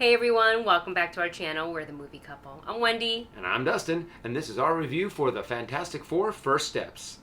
Hey everyone, welcome back to our channel. We're the Movie Couple. I'm Wendy. And I'm Dustin, and this is our review for the Fantastic Four First Steps.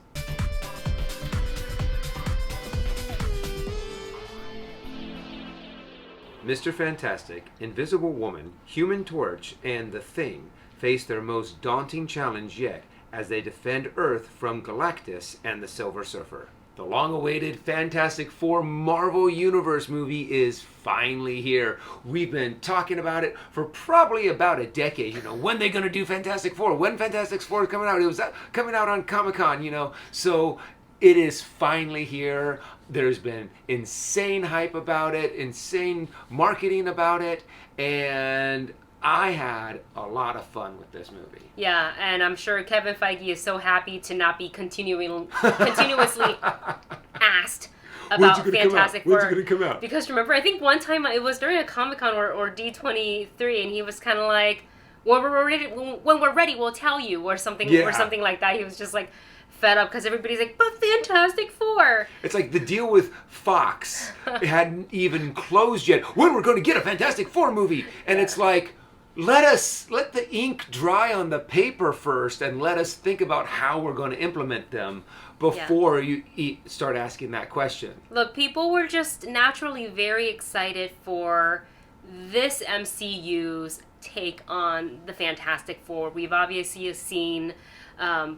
Mr. Fantastic, Invisible Woman, Human Torch, and The Thing face their most daunting challenge yet as they defend Earth from Galactus and the Silver Surfer. The long-awaited Fantastic Four Marvel Universe movie is finally here. We've been talking about it for probably about a decade. When they going to do Fantastic Four? When Fantastic Four is coming out? It was coming out on Comic-Con, So it is finally here. There's been insane hype about it, insane marketing about it, and I had a lot of fun with this movie. Yeah, and I'm sure Kevin Feige is so happy to not be continuously asked about Fantastic Four. When's it going to come out? Because remember, I think one time it was during a Comic-Con or D23, and he was kind of like, when we're ready, we'll tell you, or something like that. He was just like fed up because everybody's like, but Fantastic Four. It's like the deal with Fox hadn't even closed yet. When we're going to get a Fantastic Four movie? And it's like, let the ink dry on the paper first, and let us think about how we're going to implement them before you start asking that question. Look, people were just naturally very excited for this MCU's take on the Fantastic Four. We've obviously seen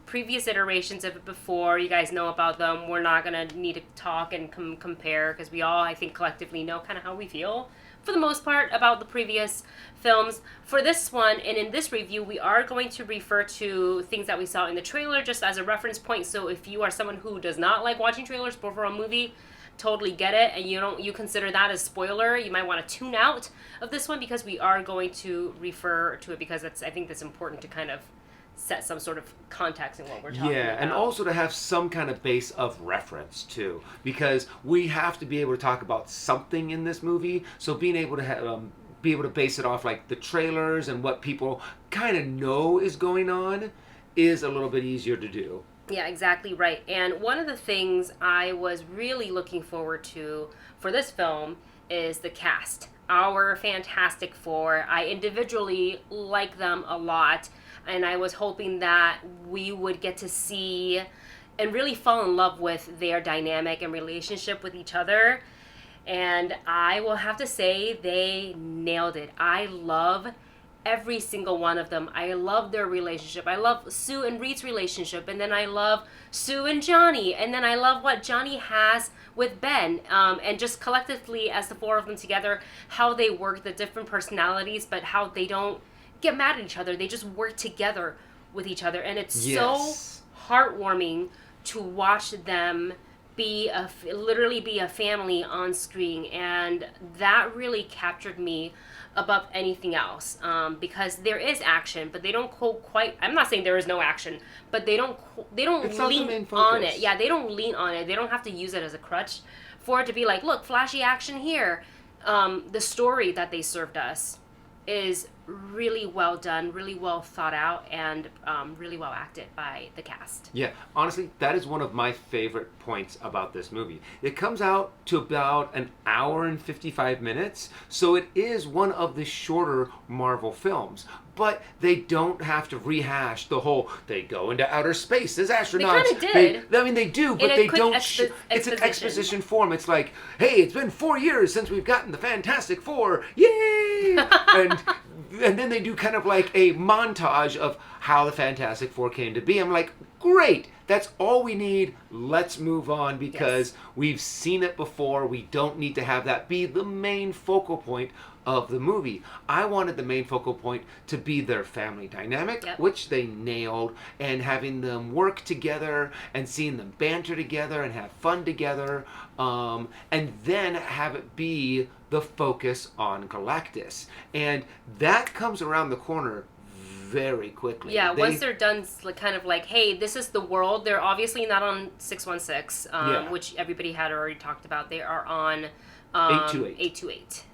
previous iterations of it before. You guys know about them. We're not going to need to talk and compare because we all, I think, collectively know kind of how we feel for the most part about the previous films. For this one, and in this review, we are going to refer to things that we saw in the trailer just as a reference point. So if you are someone who does not like watching trailers before a movie, totally get it, and you consider that as spoiler, you might want to tune out of this one because we are going to refer to it because I think that's important to kind of set some sort of context in what we're talking about. Yeah, and also to have some kind of base of reference too, because we have to be able to talk about something in this movie. So being able to be able to base it off like the trailers and what people kind of know is going on is a little bit easier to do. Yeah, exactly right. And one of the things I was really looking forward to for this film is the cast. Our Fantastic Four. I individually like them a lot, and I was hoping that we would get to see and really fall in love with their dynamic and relationship with each other. And I will have to say they nailed it. I love every single one of them. I love their relationship. I love Sue and Reed's relationship, and then I love Sue and Johnny, and then I love what Johnny has with Ben, and just collectively as the four of them together, how they work, the different personalities, but how they don't get mad at each other. They just work together with each other, and it's so heartwarming to watch them literally be a family on screen, and that really captured me above anything else, because there is action, but they don't quite. I'm not saying there is no action, but they don't lean on it. Yeah, they don't lean on it. They don't have to use it as a crutch for it to be like, look, flashy action here. The story that they served us is really well done, really well thought out, and really well acted by the cast. Yeah, honestly, that is one of my favorite points about this movie. It comes out to about an hour and 55 minutes, so it is one of the shorter Marvel films. But they don't have to rehash the whole, they go into outer space as astronauts. They kind of did. They do, but they don't. It's an exposition form. It's like, hey, it's been 4 years since we've gotten the Fantastic Four. Yay! And then they do kind of like a montage of how the Fantastic Four came to be. I'm like, great, that's all we need. Let's move on because we've seen it before. We don't need to have that be the main focal point of the movie. I wanted the main focal point to be their family dynamic, which they nailed, and having them work together and seeing them banter together and have fun together, and then have it be the focus on Galactus. And that comes around the corner very quickly. Yeah, once they're done, kind of like, hey, this is the world. They're obviously not on 616, which everybody had already talked about. They are on 828,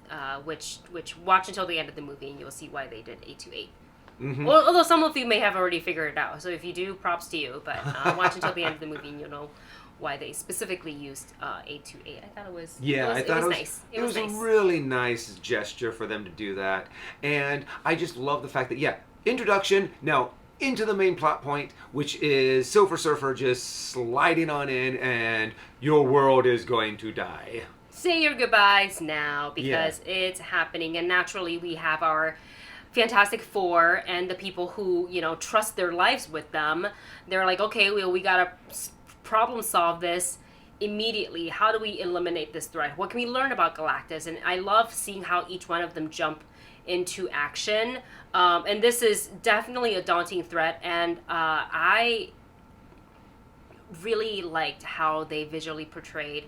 which watch until the end of the movie and you'll see why they did 828. Mm-hmm. Well, although some of you may have already figured it out. So if you do, props to you. But watch until the end of the movie and you'll know why they specifically used 828. I thought it was nice. It was nice. A really nice gesture for them to do that. And I just love the fact that, introduction, now into the main plot point, which is Silver Surfer just sliding on in and your world is going to die. Say your goodbyes now, because it's happening. And naturally we have our Fantastic Four and the people who, trust their lives with them. They're like, okay, we gotta problem solve this immediately. How do we eliminate this threat? What can we learn about Galactus? And I love seeing how each one of them jump into action. And this is definitely a daunting threat. And I really liked how they visually portrayed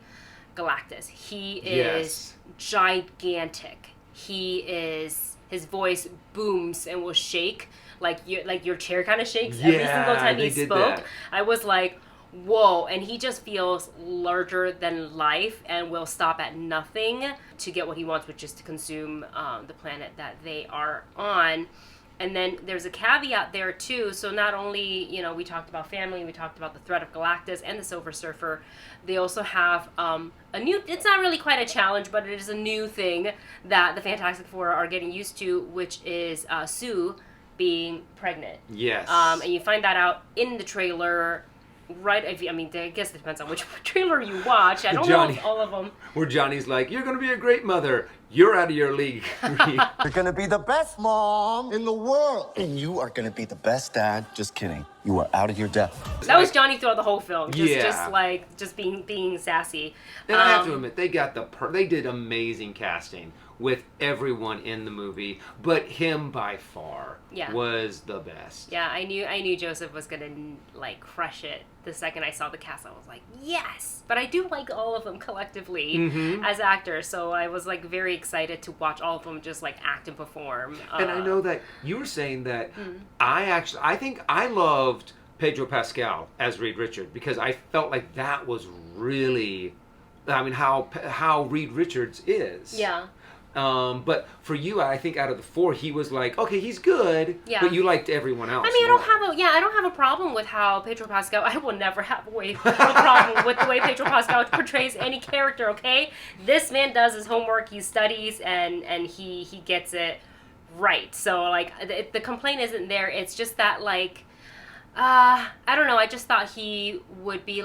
Galactus. He is gigantic. His voice booms and will shake like your chair kind of shakes every single time he spoke. That. I was like, whoa, and he just feels larger than life and will stop at nothing to get what he wants, which is to consume the planet that they are on. And then there's a caveat there too. So not only, we talked about family, we talked about the threat of Galactus and the Silver Surfer. They also have a new, it's not really quite a challenge, but it is a new thing that the Fantastic Four are getting used to, which is Sue being pregnant. Yes. And you find that out in the trailer. Right, I guess it depends on which trailer you watch. I don't know if all of them. Where Johnny's like, you're going to be a great mother. You're out of your league. You're going to be the best mom in the world. And you are going to be the best dad. Just kidding. You are out of your depth. That was Johnny throughout the whole film. Just being sassy. And I have to admit, they got they did amazing casting with everyone in the movie, but him by far was the best. Yeah, I knew Joseph was gonna crush it. The second I saw the cast, I was like, yes! But I do like all of them collectively as actors, so I was very excited to watch all of them just act and perform. And I know that you were saying that I think I loved Pedro Pascal as Reed Richards, because I felt like that was really, how Reed Richards is. Yeah. But for you, I think out of the four, he was okay, he's good, but you liked everyone else. I don't have a problem with how Pedro Pascal, I will never have a problem with the way Pedro Pascal portrays any character, okay? This man does his homework, he studies, and he gets it right. So, the complaint isn't there, it's just that, I don't know, I just thought he would be,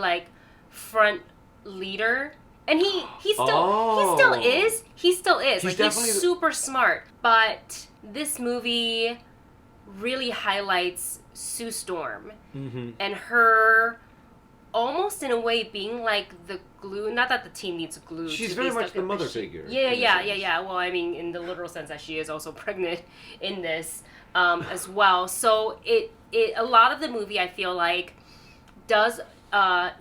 front leader. And he still is. He's he's super smart. But this movie really highlights Sue Storm and her almost in a way being the glue. Not that the team needs glue. She's very much the mother figure. Yeah. Well, in the literal sense that she is also pregnant in this as well. So it a lot of the movie, I feel does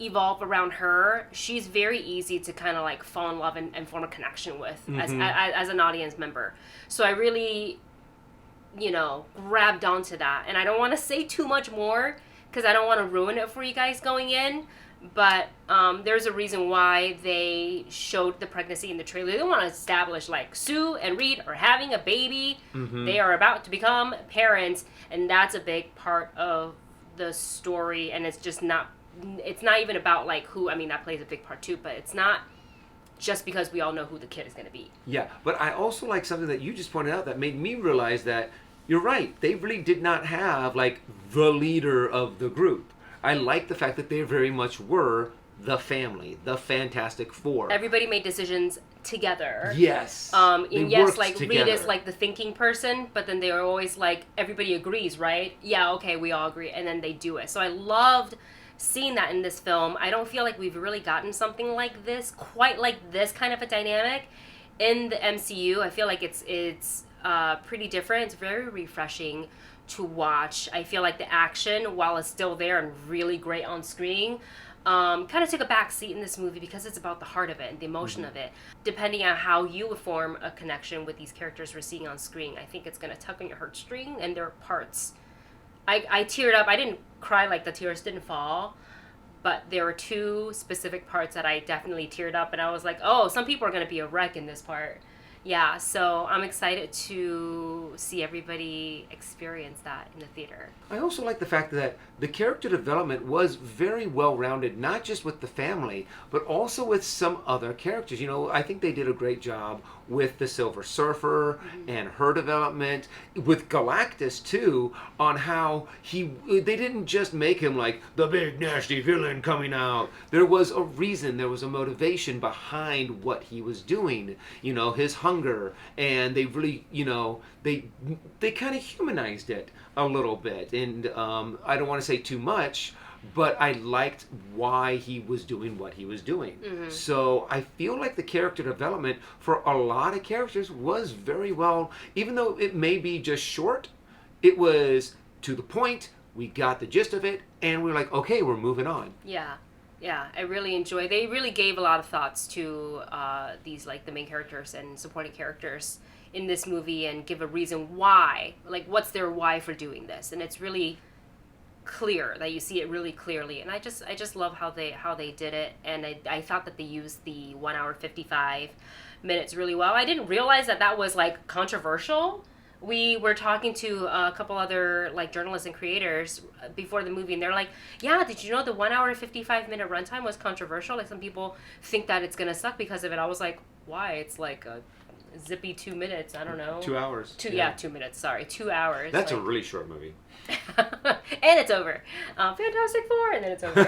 evolve around her. She's very easy to kind of fall in love and form a connection with as an audience member. So I really, grabbed onto that. And I don't want to say too much more because I don't want to ruin it for you guys going in. But there's a reason why they showed the pregnancy in the trailer. They want to establish Sue and Reed are having a baby. They are about to become parents, and that's a big part of the story. And it's just not. It's not even about who. That plays a big part too, but it's not just because we all know who the kid is going to be. Yeah, but I also like something that you just pointed out that made me realize that you're right. They really did not have the leader of the group. I like the fact that they very much were the family, the Fantastic Four. Everybody made decisions together. Yes. And yes, Reed is the thinking person, but then they were always everybody agrees, right? Yeah, okay, we all agree, and then they do it. So I loved seeing that in this film. I don't feel we've really gotten something like this, quite like this kind of a dynamic in the MCU. I feel it's pretty different. It's very refreshing to watch. I feel the action, while it's still there and really great on screen, kind of took a back seat in this movie because it's about the heart of it and the emotion of it. Depending on how you would form a connection with these characters we're seeing on screen, I think it's going to tug on your heartstring, and there are parts. I teared up. I didn't cry, the tears didn't fall, but there were two specific parts that I definitely teared up, and I was oh, some people are going to be a wreck in this part. Yeah, so I'm excited to see everybody experience that in the theater. I also like the fact that the character development was very well rounded, not just with the family, but also with some other characters. You know, I think they did a great job with the Silver Surfer and her development, with Galactus too, on how they didn't just make him like the big nasty villain coming out. There was a reason, there was a motivation behind what he was doing, you know, his hunger, and they really, you know, they kind of humanized it a little bit. And I don't want to say too much, but I liked why he was doing what he was doing. So I feel like the character development for a lot of characters was very well, even though it may be just short, it was to the point, we got the gist of it, and we're like, okay, we're moving on. Yeah. Yeah, I really enjoy. They really gave a lot of thoughts to these, like, the main characters and supporting characters in this movie, and give a reason why, like, what's their why for doing this, and it's really clear that you see it really clearly. And I just love how they did it, and I thought that they used the 1 hour 55 minutes really well. I didn't realize that was like controversial. We were talking to a couple other like journalists and creators before the movie, and they're like, yeah, did you know the 1 hour 55 minute runtime was controversial? Like, some people think that it's gonna suck because of it. I was like, why? It's like a zippy 2 minutes. I don't know. 2 hours. 2 minutes. Sorry, 2 hours. That's like, a really short movie. and it's over. Fantastic Four, and then it's over.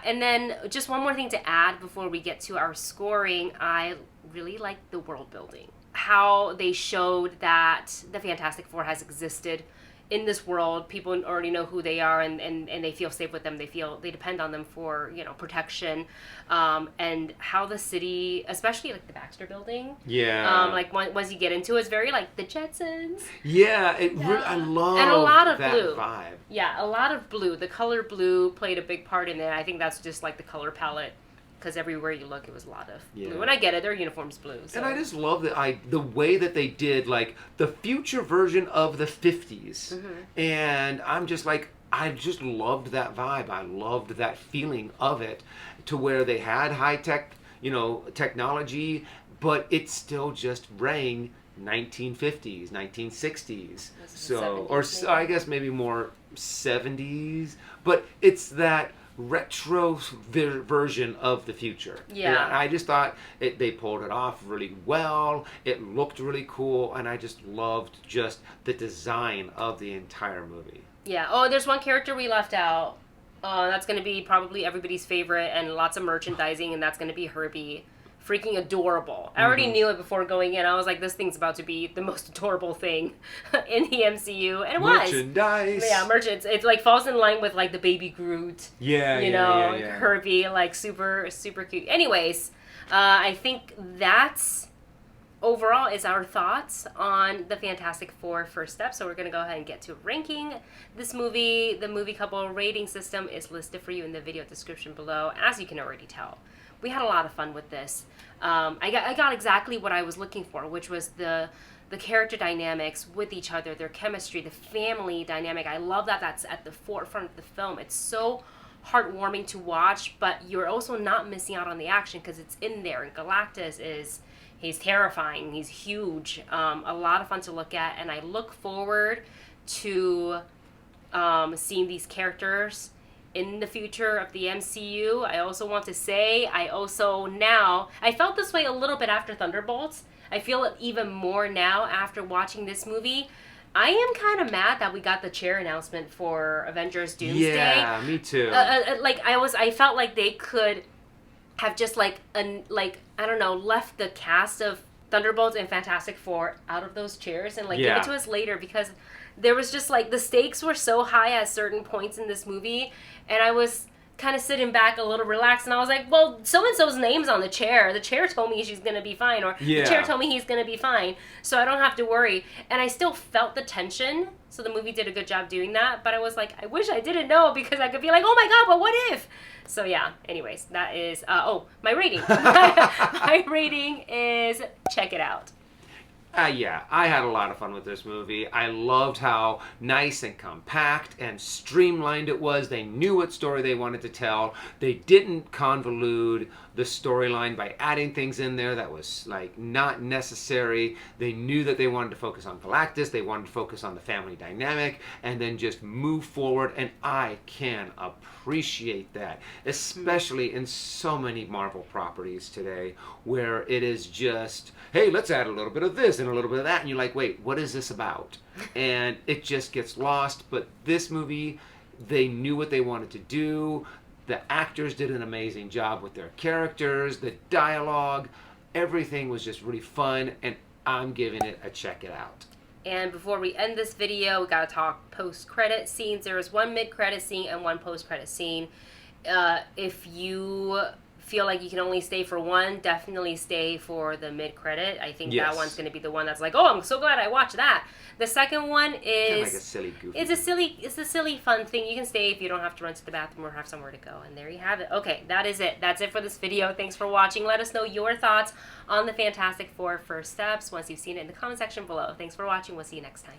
And then just one more thing to add before we get to our scoring. I really like the world building. How they showed that the Fantastic Four has existed in this world. People already know who they are, and they feel safe with them. They depend on them for, you know, protection. And how the city, especially like the Baxter Building. Yeah. Like once you get into it, it's very like the Jetsons. Yeah, I love and a lot of that blue vibe. Yeah, a lot of blue. The color blue played a big part in it. I think that's just like the color palette, because everywhere you look, it was a lot of blue. And I get it, their uniform's blue. So. And I just love the way that they did, like, the future version of the 50s. And I'm just like, I just loved that vibe. I loved that feeling of it, to where they had high-tech, you know, technology, but it still just rang 1950s, 1960s. So, 70s, or maybe. I guess maybe more 70s. But it's that retro version of the future. Yeah. And I just thought they pulled it off really well. It looked really cool, and I just loved just the design of the entire movie. Yeah. Oh, there's one character we left out. That's going to be probably everybody's favorite, and lots of merchandising, and that's going to be Herbie. Freaking adorable. I already knew it before going in. I was like, this thing's about to be the most adorable thing in the MCU. And it was. Merchandise. Yeah, it's like falls in line with like the baby Groot. Yeah, you know, Herbie, like super, super cute. Anyways, I think that's overall is our thoughts on the Fantastic Four first step. So we're going to go ahead and get to ranking this movie. The movie couple rating system is listed for you in the video description below, as you can already tell. We had a lot of fun with this. I got exactly what I was looking for, which was the character dynamics with each other, their chemistry, the family dynamic. I love that that's at the forefront of the film. It's so heartwarming to watch, but you're also not missing out on the action because it's in there. And Galactus he's terrifying. He's huge. A lot of fun to look at, and I look forward to seeing these characters in the future of the MCU. I also want to say, I felt this way a little bit after Thunderbolts. I feel it even more now after watching this movie. I am kind of mad that we got the chair announcement for Avengers Doomsday. Yeah, me too. I felt like they could have just I don't know, left the cast of Thunderbolts and Fantastic Four out of those chairs and give it to us later, because there was just the stakes were so high at certain points in this movie, and I was kind of sitting back a little relaxed, and I was like, well, so-and-so's name's on the chair. The chair told me she's going to be fine, or the chair told me he's going to be fine, so I don't have to worry. And I still felt the tension, so the movie did a good job doing that, but I was like, I wish I didn't know, because I could be like, oh my god, but what if? So yeah, anyways, that is, my rating. My rating is check it out. Yeah, I had a lot of fun with this movie. I loved how nice and compact and streamlined it was. They knew what story they wanted to tell. They didn't convolute the storyline by adding things in there that was like not necessary. They knew that they wanted to focus on Galactus, they wanted to focus on the family dynamic, and then just move forward, and I can appreciate that, especially in so many Marvel properties today, where it is just, hey, let's add a little bit of this and a little bit of that, and you're like, wait, what is this about? And it just gets lost. But this movie, they knew what they wanted to do. The actors did an amazing job with their characters, the dialogue, everything was just really fun, and I'm giving it a check it out. And before we end this video, we gotta talk post-credit scenes. There is one mid-credit scene and one post-credit scene. If you feel like you can only stay for one, definitely stay for the mid-credit. I think that one's going to be the one that's like, oh, I'm so glad I watched that. The second one is kind of like a silly, goofy. It's a silly, fun thing. You can stay if you don't have to run to the bathroom or have somewhere to go. And there you have it. Okay, that is it. That's it for this video. Thanks for watching. Let us know your thoughts on the Fantastic Four First Steps once you've seen it in the comment section below. Thanks for watching. We'll see you next time.